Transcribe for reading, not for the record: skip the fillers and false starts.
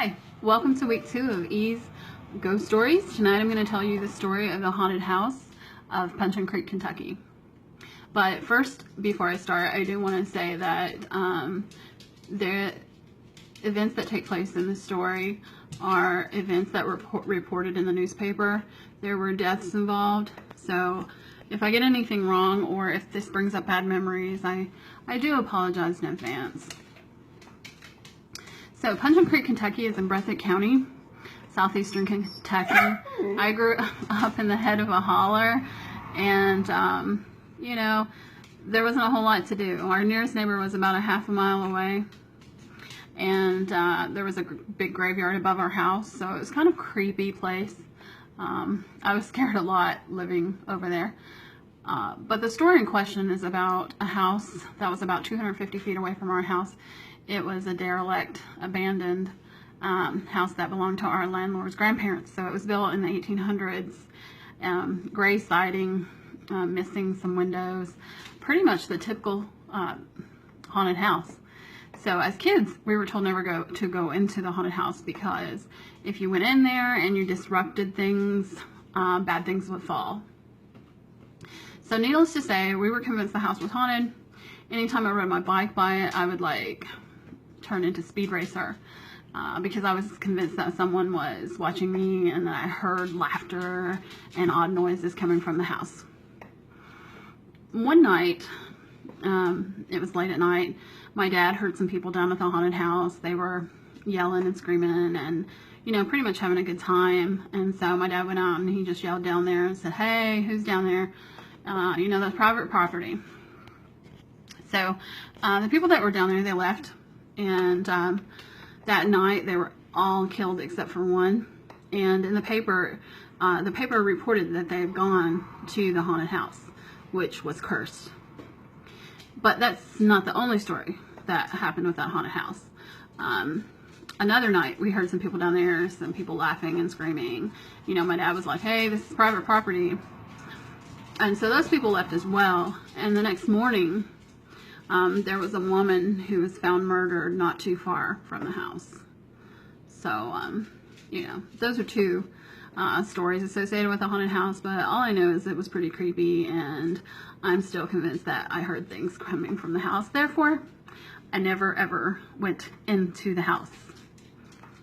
Hi, welcome to week 2 of E's Ghost Stories. Tonight I'm going to tell you the story of the haunted house of Puncheon Creek, Kentucky. But first, before I start, I do want to say that the events that take place in the story are events that were reported in the newspaper. There were deaths involved, so if I get anything wrong or if this brings up bad memories, I do apologize in advance. So Puncheon Creek, Kentucky is in Breathitt County, southeastern Kentucky. I grew up in the head of a holler, and you know, there wasn't a whole lot to do. Our nearest neighbor was about a half a mile away, and there was a big graveyard above our house, so it was kind of a creepy place. I was scared a lot living over there. But the story in question is about a house that was about 250 feet away from our house. It was a derelict, abandoned house that belonged to our landlord's grandparents. So it was built in the 1800s, gray siding, missing some windows, pretty much the typical haunted house. So as kids, we were told never to go into the haunted house because if you went in there and you disrupted things, bad things would fall. So needless to say, we were convinced the house was haunted. Anytime I rode my bike by it, I would turn into Speed Racer because I was convinced that someone was watching me and that I heard laughter and odd noises coming from the house. One night, it was late at night, my dad heard some people down at the haunted house. They were yelling and screaming and, you know, pretty much having a good time. And so my dad went out and he just yelled down there and said, "Hey, who's down there? You know, that's private property." So the people that were down there, they left. And that night they were all killed except for one. And in the paper reported that they had gone to the haunted house, which was cursed. But that's not the only story that happened with that haunted house. Another night we heard some people down there, some people laughing and screaming. You know, my dad was like, "Hey, this is private property." And so those people left as well. And the next morning, there was a woman who was found murdered not too far from the house. So, you know, those are two stories associated with the haunted house, but all I know is it was pretty creepy, and I'm still convinced that I heard things coming from the house. Therefore, I never ever went into the house.